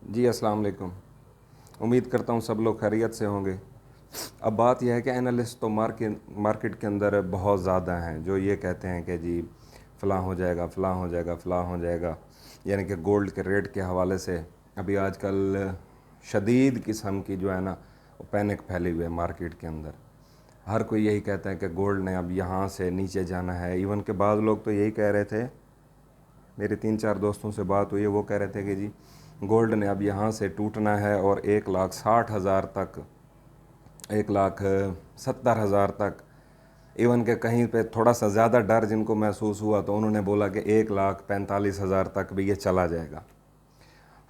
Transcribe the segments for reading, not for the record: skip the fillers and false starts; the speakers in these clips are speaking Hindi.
जी अस्सलाम वालेकुम। उम्मीद करता हूँ सब लोग खैरियत से होंगे। अब बात यह है कि एनालिस्ट तो मार्केट के अंदर बहुत ज़्यादा हैं जो ये कहते हैं कि जी फ़लाँ हो जाएगा, फ़लाँ हो जाएगा, फ़लाँ हो जाएगा। यानी कि गोल्ड के रेट के हवाले से अभी आजकल शदीद किस्म की जो है ना वो पैनिक फैली हुई है मार्केट के अंदर। हर कोई यही कहता है कि गोल्ड ने अब यहाँ से नीचे जाना है। इवन के बाद लोग तो यही कह रहे थे, मेरे 3-4 दोस्तों से बात हुई है, वो कह रहे थे कि जी गोल्ड ने अब यहाँ से टूटना है और 1,60,000 तक, 1,70,000 तक, इवन के कहीं पे थोड़ा सा ज़्यादा डर जिनको महसूस हुआ तो उन्होंने बोला कि 1,45,000 तक भी ये चला जाएगा।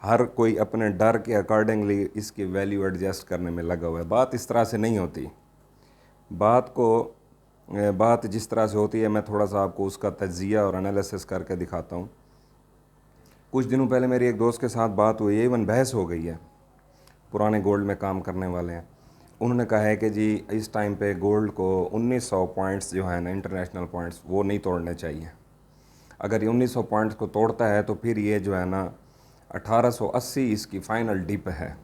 हर कोई अपने डर के अकॉर्डिंगली इसकी वैल्यू एडजस्ट करने में लगा हुआ है। बात इस तरह से नहीं होती। बात जिस तरह से होती है, मैं थोड़ा सा आपको उसका तज्ज़िया और एनालिसिस करके दिखाता हूँ। कुछ दिनों पहले मेरी एक दोस्त के साथ बात हुई है, इवन बहस हो गई है। पुराने गोल्ड में काम करने वाले हैं। उन्होंने कहा है कि जी इस टाइम पे गोल्ड को 1900 पॉइंट्स जो है ना, इंटरनेशनल पॉइंट्स, वो नहीं तोड़ने चाहिए। अगर ये 1900 पॉइंट्स को तोड़ता है तो फिर ये जो है ना 1880 इसकी फ़ाइनल डिप है।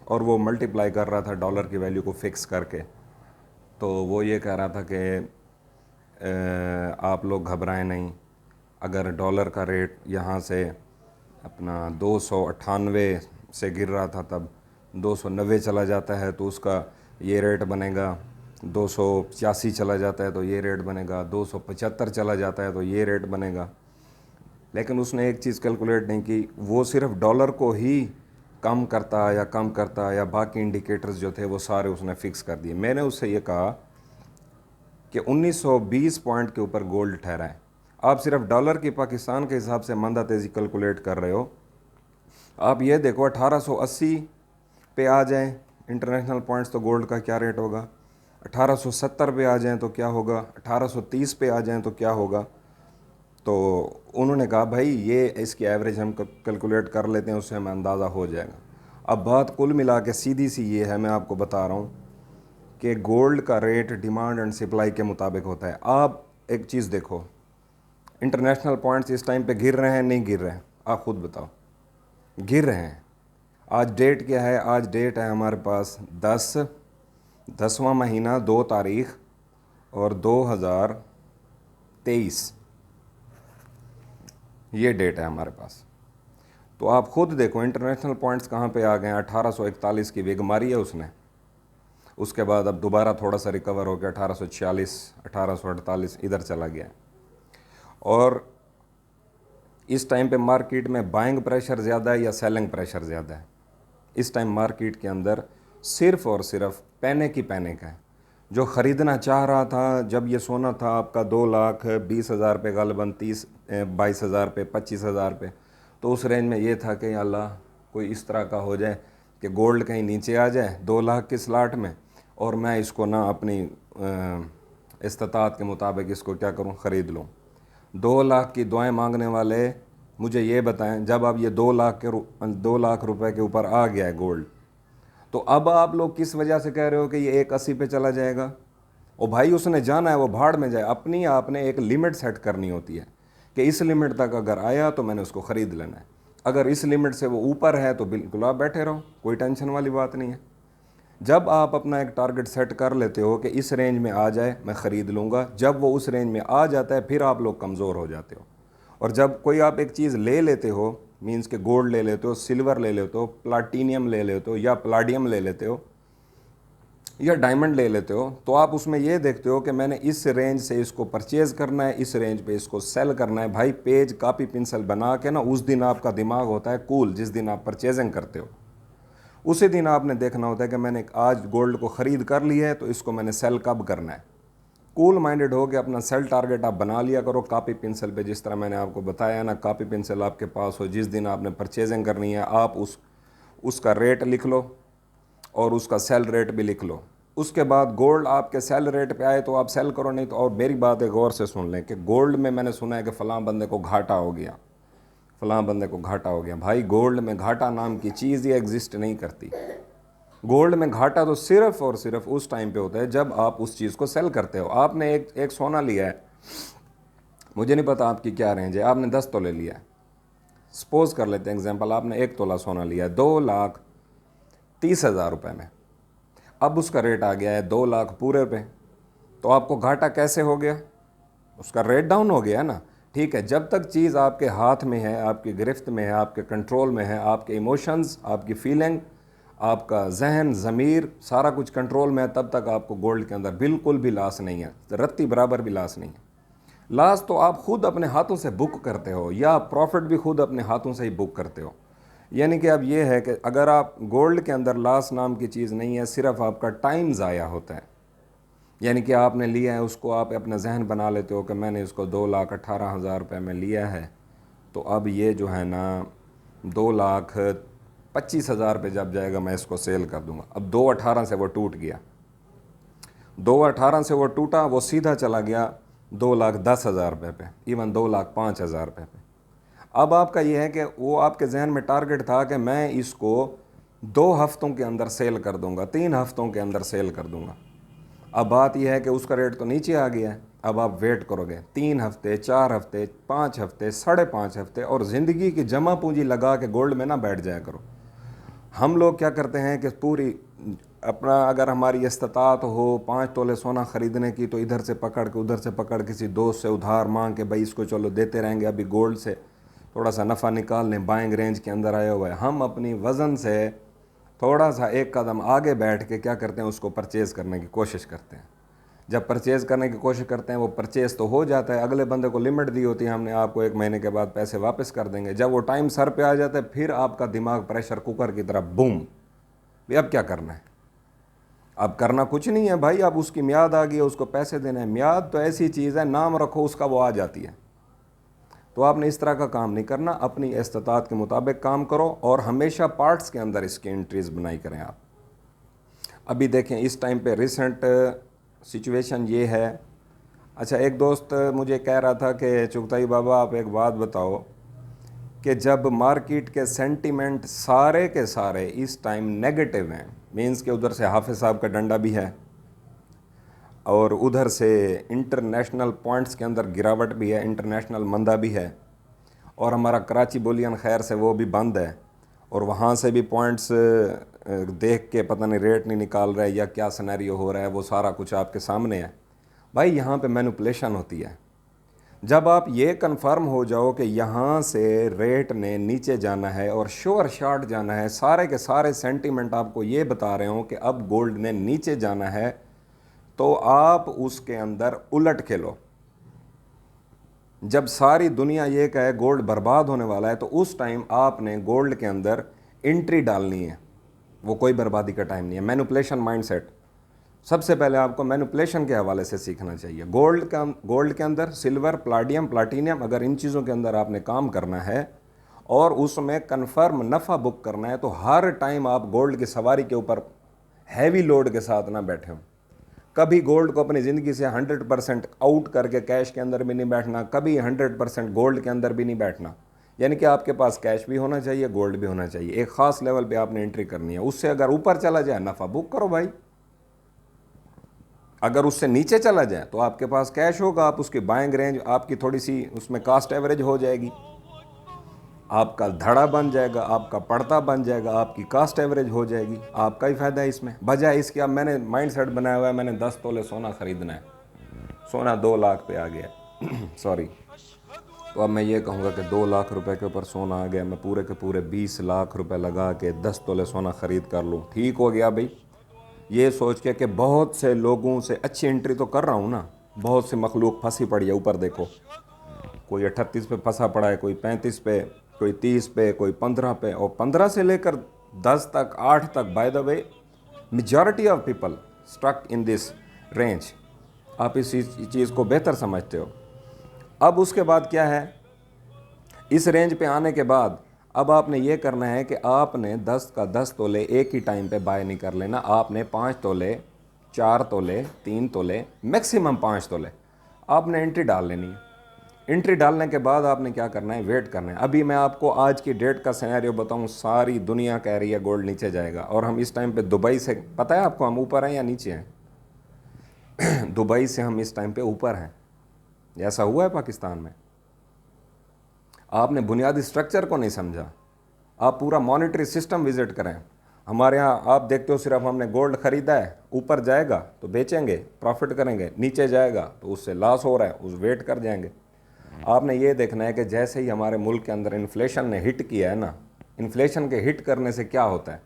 और वो मल्टीप्लाई कर रहा था डॉलर की वैल्यू को फ़िक्स करके। तो वो ये कह रहा था कि आप लोग घबराएं नहीं। अगर डॉलर का रेट यहाँ से अपना 298 से गिर रहा था तब 290 चला जाता है तो उसका ये रेट बनेगा, 285 चला जाता है तो ये रेट बनेगा, 275 चला जाता है तो ये रेट बनेगा। लेकिन उसने एक चीज़ कैलकुलेट नहीं की, वो सिर्फ डॉलर को ही कम करता या कम करता या बाकी इंडिकेटर्स जो थे वो सारे उसने फ़िक्स कर दिए। मैंने उससे ये कहा कि 1920 पॉइंट के ऊपर गोल्ड ठहरा है। आप सिर्फ डॉलर की पाकिस्तान के हिसाब से मंदा तेज़ी कैलकुलेट कर रहे हो। आप ये देखो 1880 पे आ जाएं इंटरनेशनल पॉइंट्स तो गोल्ड का क्या रेट होगा, 1870 पे आ जाएं तो क्या होगा, 1830 पे आ जाएं तो क्या होगा। तो उन्होंने कहा भाई ये इसकी एवरेज हम कैलकुलेट कर लेते हैं, उससे हमें अंदाज़ा हो जाएगा। अब बात कुल मिला के सीधी सी ये है, मैं आपको बता रहा हूँ कि गोल्ड का रेट डिमांड एंड सप्लाई के मुताबिक होता है। आप एक चीज़ देखो, इंटरनेशनल पॉइंट्स इस टाइम पे गिर रहे हैं नहीं गिर रहे हैं, आप खुद बताओ। गिर रहे हैं। आज डेट क्या है? आज डेट है हमारे पास 10वां महीना 2 तारीख और 2023, ये डेट है हमारे पास। तो आप खुद देखो इंटरनेशनल पॉइंट्स कहाँ पे आ गए हैं। 1841 की विग मारी है उसने, उसके बाद अब दोबारा थोड़ा सा रिकवर हो गया, 1846, 1848 इधर चला गया। और इस टाइम पे मार्केट में बाइंग प्रेशर ज़्यादा है या सेलिंग प्रेशर ज़्यादा है? इस टाइम मार्केट के अंदर सिर्फ़ और सिर्फ पैनिक ही पैनिक है। जो ख़रीदना चाह रहा था, जब ये सोना था आपका 2,20,000 पे, गालिबन 22,000 पे, 25,000 पे, तो उस रेंज में ये था कि अल्लाह कोई इस तरह का हो जाए कि गोल्ड कहीं नीचे आ जाए 2 लाख के स्लाट में और मैं इसको ना अपनी इस्तात के मुताबिक इसको क्या करूं, ख़रीद लूं। 2 लाख की दुआएं मांगने वाले मुझे ये बताएं, जब अब ये 2 लाख रुपए के ऊपर आ गया है गोल्ड, तो अब आप लोग किस वजह से कह रहे हो कि ये 180 पे चला जाएगा? ओ भाई उसने जाना है, वो भाड़ में जाए। अपनी आपने एक लिमिट सेट करनी होती है कि इस लिमिट तक अगर आया तो मैंने उसको ख़रीद लेना है। अगर इस लिमिट से वो ऊपर है तो बिल्कुल आप बैठे रहो, कोई टेंशन वाली बात नहीं है। जब आप अपना एक टारगेट सेट कर लेते हो कि इस रेंज में आ जाए मैं ख़रीद लूँगा, जब वो उस रेंज में आ जाता है फिर आप लोग कमज़ोर हो जाते हो। और जब कोई आप एक चीज़ ले लेते हो, मींस के गोल्ड ले लेते हो, सिल्वर ले लेते हो, प्लाटीनियम ले लेते हो या प्लाडियम ले लेते हो या डायमंड ले लेते हो, तो आप उसमें ये देखते हो कि मैंने इस रेंज से इसको परचेज़ करना है, इस रेंज पे इसको सेल करना है। भाई पेज कापी पेंसिल बना के ना, उस दिन आपका दिमाग होता है कूल। जिस दिन आप परचेजिंग करते हो उसी दिन आपने देखना होता है कि मैंने आज गोल्ड को ख़रीद कर लिया है तो इसको मैंने सेल कब करना है। कूल माइंडेड हो के अपना सेल टारगेट आप बना लिया करो कापी पेंसिल पे। जिस तरह मैंने आपको बताया ना, कापी पेंसिल आपके पास हो, जिस दिन आपने परचेजिंग करनी है आप उसका रेट लिख लो और उसका सेल रेट भी लिख लो। उसके बाद गोल्ड आपके सेल रेट पे आए तो आप सेल करो, नहीं तो। और मेरी बात एक गौर से सुन लें कि गोल्ड में मैंने सुना है कि फ़लाँ बंदे को घाटा हो गया, फ़लाँ बंदे को घाटा हो गया। भाई गोल्ड में घाटा नाम की चीज़ ही एग्जिस्ट नहीं करती। गोल्ड में घाटा तो सिर्फ और सिर्फ उस टाइम पे होता है जब आप उस चीज़ को सेल करते हो। आपने एक सोना लिया है, मुझे नहीं पता आपकी क्या रेंज है, आपने 10 तोले लिया है, सपोज कर लेते हैं एग्जांपल, आपने 1 तोला सोना लिया 2,30,000 रुपये में, अब उसका रेट आ गया है 2 लाख पूरे पे, तो आपको घाटा कैसे हो गया? उसका रेट डाउन हो गया ना। ठीक है, जब तक चीज़ आपके हाथ में है, आपकी गिरफ्त में है, आपके कंट्रोल में है, आपके इमोशंस, आपकी फीलिंग, आपका जहन, ज़मीर, सारा कुछ कंट्रोल में है, तब तक आपको गोल्ड के अंदर बिल्कुल भी लॉस नहीं है, रत्ती बराबर भी लॉस नहीं है। लॉस तो आप खुद अपने हाथों से बुक करते हो, या प्रॉफिट भी खुद अपने हाथों से ही बुक करते हो। यानी कि अब ये है कि अगर आप गोल्ड के अंदर लॉस नाम की चीज़ नहीं है, सिर्फ आपका टाइम ज़ाया होता है। यानी कि आपने लिया है उसको, आप अपना जहन बना लेते हो कि मैंने इसको 2,18,000 रुपये में लिया है, तो अब ये जो है ना 2,25,000 पे जब जाएगा मैं इसको सेल कर दूंगा। अब 2,18 से वो टूट गया, 2,18 से वो टूटा, वो सीधा चला गया 2,10,000 रुपये पे, इवन 2,05,000 रुपये पे। अब आपका ये है कि वो आपके जहन में टारगेट था कि मैं इसको 2 हफ्तों के अंदर सेल कर दूंगा, 3 हफ्तों के अंदर सेल कर दूंगा। अब बात यह है कि उसका रेट तो नीचे आ गया है, अब आप वेट करोगे 3 हफ्ते, 4 हफ्ते, 5 हफ्ते, 5.5 हफ्ते, और ज़िंदगी की जमा पूंजी लगा के गोल्ड में ना बैठ जाया करो। हम लोग क्या करते हैं कि पूरी अपना, अगर हमारी इस्तात हो 5 तोले सोना ख़रीदने की, तो इधर से पकड़ के उधर से पकड़, किसी दोस्त से उधार मांग के भाई इसको चलो देते रहेंगे, अभी गोल्ड से थोड़ा सा नफ़ा निकाल लें, बाइंग रेंज के अंदर आया हुआ है। हम अपनी वज़न से थोड़ा सा एक कदम आगे बैठ के क्या करते हैं, उसको परचेज़ करने की कोशिश करते हैं। जब परचेज़ करने की कोशिश करते हैं, वो परचेज़ तो हो जाता है, अगले बंदे को लिमिट दी होती है हमने, आपको 1 महीने के बाद पैसे वापस कर देंगे। जब वो टाइम सर पे आ जाता है, फिर आपका दिमाग प्रेशर कुकर की तरह बूम, भाई अब क्या करना है? अब करना कुछ नहीं है भाई, अब उसकी म्याद आ गई है, उसको पैसे देने हैं। म्याद तो ऐसी चीज़ है, नाम रखो उसका, वो आ जाती है। तो आपने इस तरह का काम नहीं करना, अपनी इस्तात के मुताबिक काम करो, और हमेशा पार्ट्स के अंदर इसकी एंट्रीज बनाई करें आप। अभी देखें इस टाइम पे रिसेंट सिचुएशन ये है। अच्छा, एक दोस्त मुझे कह रहा था कि चुगताई बाबा आप एक बात बताओ कि जब मार्केट के सेंटीमेंट सारे के सारे इस टाइम नेगेटिव हैं, मीन्स के उधर से हाफिज साहब का डंडा भी है और उधर से इंटरनेशनल पॉइंट्स के अंदर गिरावट भी है, इंटरनेशनल मंदा भी है, और हमारा कराची बुलियन खैर से वो भी बंद है, और वहाँ से भी पॉइंट्स देख के पता नहीं रेट नहीं निकाल रहे या क्या सिनेरियो हो रहा है, वो सारा कुछ आपके सामने है। भाई यहाँ पे मैनिपुलेशन होती है। जब आप ये कंफर्म हो जाओ कि यहाँ से रेट ने नीचे जाना है और श्योर शॉर्ट जाना है, सारे के सारे सेंटीमेंट आपको ये बता रहे हो कि अब गोल्ड ने नीचे जाना है, तो आप उसके अंदर उलट खेलो। जब सारी दुनिया ये कहे गोल्ड बर्बाद होने वाला है, तो उस टाइम आपने गोल्ड के अंदर एंट्री डालनी है। वो कोई बर्बादी का टाइम नहीं है। मैनिपुलेशन माइंडसेट सबसे पहले आपको मैनिपुलेशन के हवाले से सीखना चाहिए। गोल्ड के अंदर सिल्वर, प्लाटिनम, अगर इन चीज़ों के अंदर आपने काम करना है और उसमें कन्फर्म नफ़ा बुक करना है, तो हर टाइम आप गोल्ड की सवारी के ऊपर हैवी लोड के साथ ना बैठे हो। कभी गोल्ड को अपनी ज़िंदगी से 100% आउट करके कैश के अंदर भी नहीं बैठना, कभी 100% गोल्ड के अंदर भी नहीं बैठना। यानी कि आपके पास कैश भी होना चाहिए, गोल्ड भी होना चाहिए। एक ख़ास लेवल पे आपने एंट्री करनी है, उससे अगर ऊपर चला जाए नफ़ा बुक करो भाई, अगर उससे नीचे चला जाए तो आपके पास कैश होगा, आप उसकी बाइंग रेंज, आपकी थोड़ी सी उसमें कास्ट एवरेज हो जाएगी, आपका धड़ा बन जाएगा, आपका पड़ता बन जाएगा, आपकी कास्ट एवरेज हो जाएगी, आपका ही फ़ायदा है इसमें। बजाय इसके अब मैंने माइंड सेट बनाया हुआ है, मैंने 10 तोले सोना ख़रीदना है, सोना 2 लाख पे आ गया सॉरी, तो अब मैं ये कहूँगा कि 2 लाख रुपए के ऊपर सोना आ गया, मैं पूरे के पूरे 20 लाख रुपए लगा के 10 तोले सोना ख़रीद कर लूँ, ठीक हो गया भाई। ये सोच के कि बहुत से लोगों से अच्छी एंट्री तो कर रहा हूँ ना, बहुत से मखलूक फंसी पड़ी है ऊपर, देखो कोई 38 पे फंसा पड़ा है, कोई 35 पे, कोई 30 पे, कोई 15 पे, और 15 से लेकर 10 तक, 8 तक। By the way majority of people struck in this range. आप इस चीज़ को बेहतर समझते हो। अब उसके बाद क्या है, इस रेंज पे आने के बाद अब आपने ये करना है कि आपने 10 का 10 तोले एक ही टाइम पे बाय नहीं कर लेना, आपने 5 तोले, 4 तोले, 3 तोले, मैक्सिमम 5 तोले आपने एंट्री डाल लेनी है। एंट्री डालने के बाद आपने क्या करना है, वेट करना है। अभी मैं आपको आज की डेट का सिनेरियो बताऊं, सारी दुनिया कह रही है गोल्ड नीचे जाएगा, और हम इस टाइम पे दुबई से, पता है आपको हम ऊपर हैं या नीचे हैं दुबई से हम इस टाइम पे ऊपर हैं। ऐसा हुआ है पाकिस्तान में। आपने बुनियादी स्ट्रक्चर को नहीं समझा। आप पूरा मॉनेटरी सिस्टम विजिट करें। हमारे यहाँ आप देखते हो सिर्फ हमने गोल्ड खरीदा है, ऊपर जाएगा तो बेचेंगे प्रॉफिट करेंगे, नीचे जाएगा तो उससे लॉस हो रहा है उस वेट कर जाएंगे। आपने ये देखना है कि जैसे ही हमारे मुल्क के अंदर इन्फ्लेशन ने हिट किया है ना, इन्फ्लेशन के हिट करने से क्या होता है,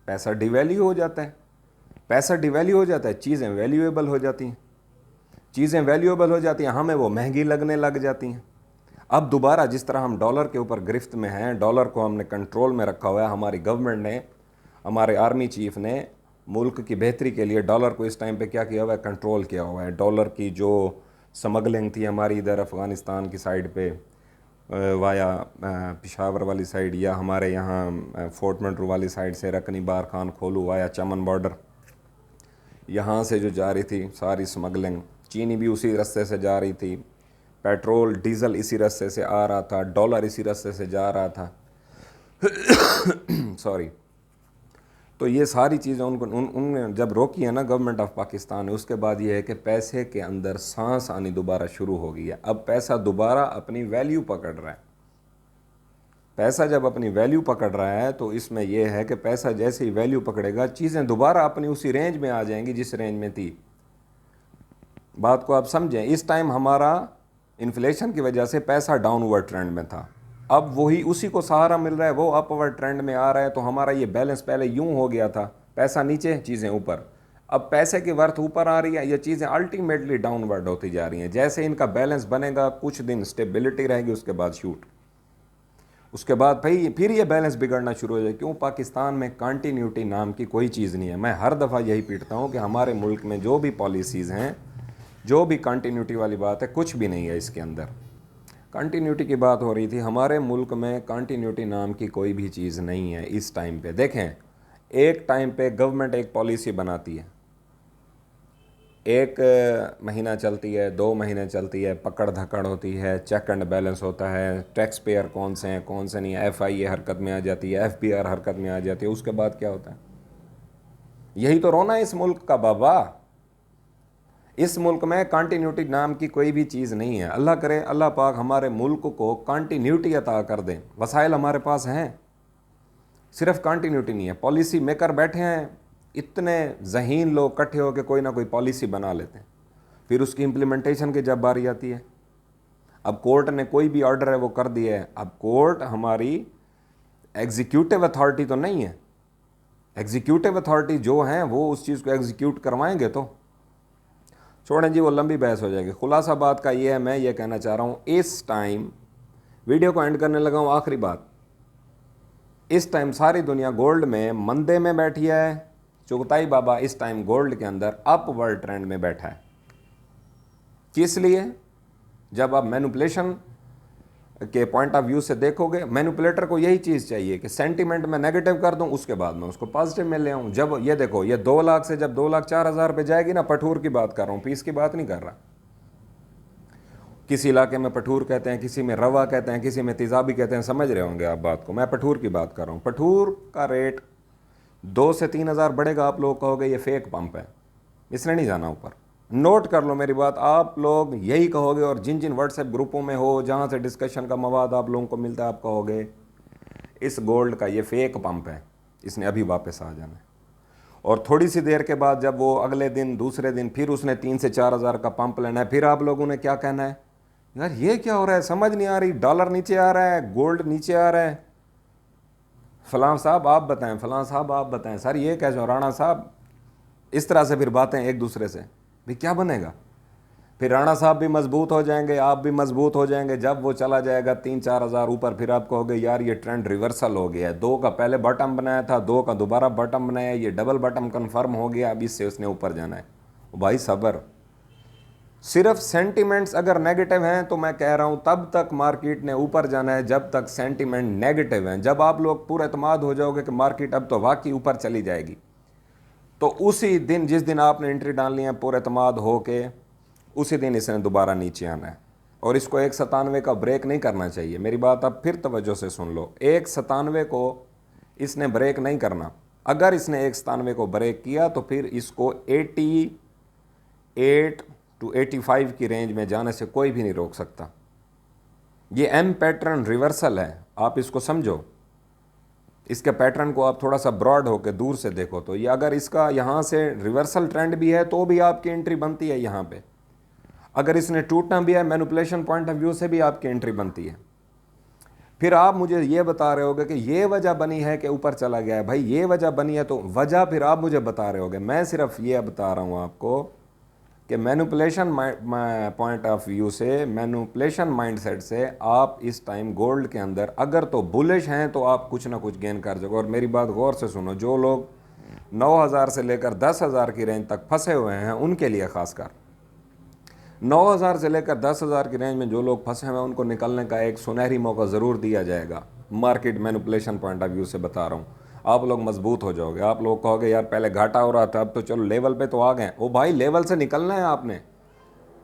पैसा डिवैल्यू हो जाता है। पैसा डिवैल्यू हो जाता है, चीज़ें वैल्यूएबल हो जाती हैं। चीज़ें वैल्यूएबल हो जाती हैं, हमें वो महंगी लगने लग जाती हैं। अब दोबारा जिस तरह हम डॉलर के ऊपर गिरफ्त में हैं, डॉलर को हमने कंट्रोल में रखा हुआ है, हमारी गवर्नमेंट ने, हमारे आर्मी चीफ ने मुल्क की बेहतरी के लिए डॉलर को इस टाइम पे क्या किया हुआ है, कंट्रोल किया हुआ है। डॉलर की जो स्मगलिंग थी हमारी इधर अफ़गानिस्तान की साइड पे वाया पिशावर वाली साइड, या हमारे यहाँ फोर्ट मंटरू वाली साइड से रकनी बार खान खोलू वाया चमन बॉर्डर, यहाँ से जो जा रही थी सारी स्मगलिंग, चीनी भी उसी रास्ते से जा रही थी, पेट्रोल डीजल इसी रास्ते से आ रहा था, डॉलर इसी रास्ते से जा रहा था सॉरी। तो ये सारी चीज़ें उनने जब रोकी है ना गवर्नमेंट ऑफ पाकिस्तान ने, उसके बाद ये है कि पैसे के अंदर सांस आनी दोबारा शुरू हो गई है। अब पैसा दोबारा अपनी वैल्यू पकड़ रहा है। पैसा जब अपनी वैल्यू पकड़ रहा है तो इसमें यह है कि पैसा जैसे ही वैल्यू पकड़ेगा, चीज़ें दोबारा अपनी उसी रेंज में आ जाएंगी जिस रेंज में थी। बात को आप समझें, इस टाइम हमारा इन्फ्लेशन की वजह से पैसा डाउनवर्ड ट्रेंड में था, अब वही उसी को सहारा मिल रहा है, वो अपवर्ड ट्रेंड में आ रहा है। तो हमारा ये बैलेंस पहले यूं हो गया था, पैसा नीचे चीज़ें ऊपर, अब पैसे की वर्थ ऊपर आ रही है, ये चीज़ें अल्टीमेटली डाउनवर्ड होती जा रही हैं। जैसे इनका बैलेंस बनेगा, कुछ दिन स्टेबिलिटी रहेगी, उसके बाद शूट, उसके बाद भाई फिर ये बैलेंस बिगड़ना शुरू हो जाए। क्यों? पाकिस्तान में कंटिन्यूटी नाम की कोई चीज़ नहीं है। मैं हर दफ़ा यही पीटता हूँ कि हमारे मुल्क में जो भी पॉलिसीज़ हैं, जो भी कंटिन्यूटी वाली बात है, कुछ भी नहीं है इसके अंदर। कंटिन्यूटी की बात हो रही थी, हमारे मुल्क में कंटिन्यूटी नाम की कोई भी चीज़ नहीं है इस टाइम पे। देखें, एक टाइम पे गवर्नमेंट एक पॉलिसी बनाती है, एक महीना चलती है, 2 महीने चलती है, पकड़ धकड़ होती है, चेक एंड बैलेंस होता है, टैक्स पेयर कौन से हैं कौन से नहीं, FIA हरकत में आ जाती है, FBR हरकत में आ जाती है। उसके बाद क्या होता है? यही तो रोना है इस मुल्क का बाबा। इस मुल्क में कंटिन्यूटी नाम की कोई भी चीज़ नहीं है। अल्लाह करे, अल्लाह पाक हमारे मुल्क को कंटिन्यूटी अता कर दें। वसाइल हमारे पास हैं, सिर्फ कंटिन्यूटी नहीं है। पॉलिसी मेकर बैठे हैं, इतने जहीन लोग इकट्ठे होकर कोई ना कोई पॉलिसी बना लेते हैं, फिर उसकी इम्प्लीमेंटेशन की जब बारी आती है, अब कोर्ट ने कोई भी ऑर्डर है वो कर दिया है। अब कोर्ट हमारी एग्जीक्यूटिव अथॉरिटी तो नहीं है। एग्जीक्यूटिव अथॉरिटी जो हैं वो उस चीज़ को एग्जीक्यूट करवाएंगे तो छोड़ें जी, वो लंबी बहस हो जाएगी। खुलासा बात का ये है, मैं ये कहना चाह रहा हूँ, इस टाइम वीडियो को एंड करने लगा हूँ, आखिरी बात, इस टाइम सारी दुनिया गोल्ड में मंदे में बैठी है। चुगताई बाबा इस टाइम गोल्ड के अंदर अपवर्ड ट्रेंड में बैठा है। किस लिए? जब आप मैनिपुलेशन के पॉइंट ऑफ व्यू से देखोगे, मैनिपुलेटर को यही चीज़ चाहिए कि सेंटीमेंट में नेगेटिव कर दूं, उसके बाद में उसको पॉजिटिव में ले आऊं। जब ये देखो, ये 2 लाख से जब 2,04,000 पे जाएगी ना, पठूर की बात कर रहा हूं, पीस की बात नहीं कर रहा। किसी इलाके में पठूर कहते हैं, किसी में रवा कहते हैं, किसी में तेजाबी कहते हैं, समझ रहे होंगे आप बात को। मैं पठूर की बात कर रहा हूँ। पठूर का रेट 2 से 3,000 बढ़ेगा, आप लोग कहोगे ये फेक पंप है, इसने नहीं जाना ऊपर। नोट कर लो मेरी बात, आप लोग यही कहोगे, और जिन जिन व्हाट्सएप ग्रुपों में हो जहाँ से डिस्कशन का मवाद आप लोगों को मिलता है, आप कहोगे इस गोल्ड का ये फेक पंप है, इसने अभी वापस आ जाना है। और थोड़ी सी देर के बाद जब वो अगले दिन, दूसरे दिन फिर उसने 3 से 4,000 का पंप लेना है, फिर आप लोगों ने क्या कहना है, यार ये क्या हो रहा है, समझ नहीं आ रही, डॉलर नीचे आ रहा है, गोल्ड नीचे आ रहा है, फलां साहब आप बताएं, फलां साहब आप बताएं, सर ये कैसे हो, राणा साहब, इस तरह से फिर बातें एक दूसरे से, भाई क्या बनेगा? फिर राणा साहब भी मजबूत हो जाएंगे, आप भी मजबूत हो जाएंगे। जब वो चला जाएगा 3-4 हज़ार ऊपर, फिर आप कहोगे यार ये ट्रेंड रिवर्सल हो गया है, 2 का पहले बॉटम बनाया था, 2 का दोबारा बॉटम बनाया, ये डबल बॉटम कंफर्म हो गया, अब इससे उसने ऊपर जाना है। भाई सब्र, सिर्फ सेंटिमेंट्स अगर नेगेटिव हैं तो मैं कह रहा हूं तब तक मार्केट ने ऊपर जाना है जब तक सेंटिमेंट नेगेटिव हैं। जब आप लोग पूरा एतमाद हो जाओगे कि मार्केट अब तो वाकई ऊपर चली जाएगी, तो उसी दिन, जिस दिन आपने एंट्री डालनी है पूरा एतमाद हो के, उसी दिन इसने दोबारा नीचे आना है। और इसको 197 का ब्रेक नहीं करना चाहिए। मेरी बात आप फिर तवज्जो से सुन लो, 197 को इसने ब्रेक नहीं करना। अगर इसने 197 को ब्रेक किया तो फिर इसको 88 to 85 की रेंज में जाने से कोई भी नहीं रोक सकता। ये एम पैटर्न रिवर्सल है, आप इसको समझो। इसके पैटर्न को आप थोड़ा सा ब्रॉड होकर दूर से देखो तो ये अगर इसका यहाँ से रिवर्सल ट्रेंड भी है तो भी आपकी एंट्री बनती है यहाँ पे। अगर इसने टूटना भी है मैनिपुलेशन पॉइंट ऑफ व्यू से भी आपकी एंट्री बनती है। फिर आप मुझे ये बता रहे होगे कि ये वजह बनी है कि ऊपर चला गया है। भाई ये वजह बनी है तो वजह फिर आप मुझे बता रहे होगे, मैं सिर्फ ये बता रहा हूँ आपको कि मैनिपुलेशन पॉइंट ऑफ व्यू से, मैनिपुलेशन माइंडसेट से आप इस टाइम गोल्ड के अंदर अगर तो बुलिश हैं तो आप कुछ ना कुछ गेन कर जाओगे। और मेरी बात गौर से सुनो, जो लोग 9,000 से लेकर 10,000 की रेंज तक फंसे हुए हैं उनके लिए खासकर 9,000 से लेकर 10,000 की रेंज में जो लोग फंसे हैं उनको निकलने का एक सुनहरी मौका ज़रूर दिया जाएगा। Market manipulation point of view से बता रहा हूँ, आप लोग मजबूत हो जाओगे। आप लोग कहोगे यार पहले घाटा हो रहा था, अब तो चलो लेवल पे तो आ गए। ओ भाई, लेवल से निकलना है आपने,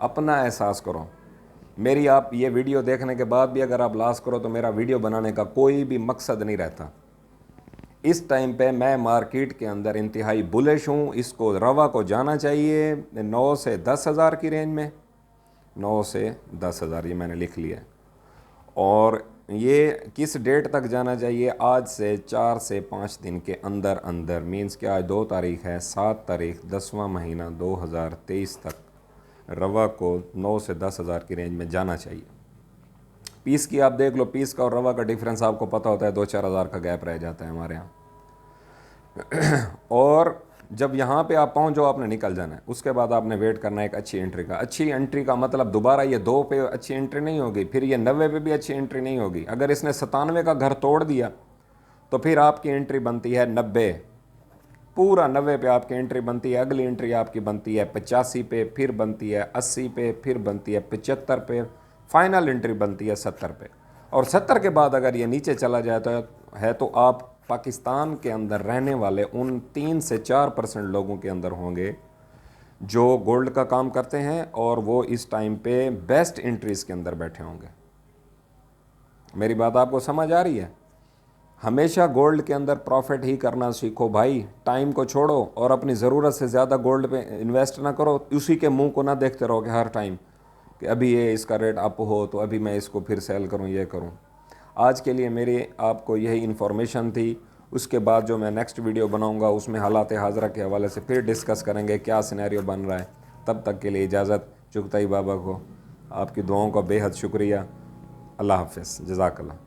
अपना एहसास करो। मेरी आप ये वीडियो देखने के बाद भी अगर आप लॉस करो तो मेरा वीडियो बनाने का कोई भी मकसद नहीं रहता। इस टाइम पे मैं मार्केट के अंदर इंतहाई बुलिश हूँ। इसको रवा को जाना चाहिए 9 से 10,000 की रेंज में, 9 से 10,000 ये मैंने लिख लिया। और ये किस डेट तक जाना चाहिए? आज से 4 से 5 दिन के अंदर अंदर, मीन्स कि आज 2 तारीख है, 7 तारीख 10वां महीना 2023 तक रवा को 9 से 10,000 की रेंज में जाना चाहिए। पीस की आप देख लो, पीस का और रवा का डिफरेंस आपको पता होता है, 2-4 हज़ार का गैप रह जाता है हमारे यहाँ। और जब यहाँ पे आप पहुँचो आपने निकल जाना है, उसके बाद आपने वेट करना है एक अच्छी एंट्री का। अच्छी एंट्री का मतलब दोबारा ये 2 पे अच्छी एंट्री नहीं होगी, फिर ये 90 पे भी अच्छी एंट्री नहीं होगी। अगर इसने 97 का घर तोड़ दिया तो फिर आपकी एंट्री बनती है 90, पूरा 90 पे आपकी एंट्री बनती है। अगली एंट्री आपकी बनती है 85 पे, फिर बनती है 80 पे, फिर बनती है 75 पे, फाइनल एंट्री बनती है 70 पे। और 70 के बाद अगर ये नीचे चला जाता है तो आप पाकिस्तान के अंदर रहने वाले उन 3 से 4% लोगों के अंदर होंगे जो गोल्ड का काम करते हैं और वो इस टाइम पे बेस्ट एंट्रीज के अंदर बैठे होंगे। मेरी बात आपको समझ आ रही है? हमेशा गोल्ड के अंदर प्रॉफिट ही करना सीखो भाई। टाइम को छोड़ो और अपनी ज़रूरत से ज़्यादा गोल्ड पे इन्वेस्ट ना करो। उसी के मुंह को ना देखते रहो कि हर टाइम कि अभी ये इसका रेट अप हो तो अभी मैं इसको फिर सेल करूं, ये करूं। आज के लिए मेरी आपको यही इन्फॉर्मेशन थी। उसके बाद जो मैं नेक्स्ट वीडियो बनाऊंगा उसमें हालात हाज़रा के हवाले से फिर डिस्कस करेंगे क्या सिनेरियो बन रहा है। तब तक के लिए इजाज़त। चुगताई बाबा को आपकी दुआओं का बेहद शुक्रिया। अल्लाह हाफ़िज़, जज़ाकल्लाह।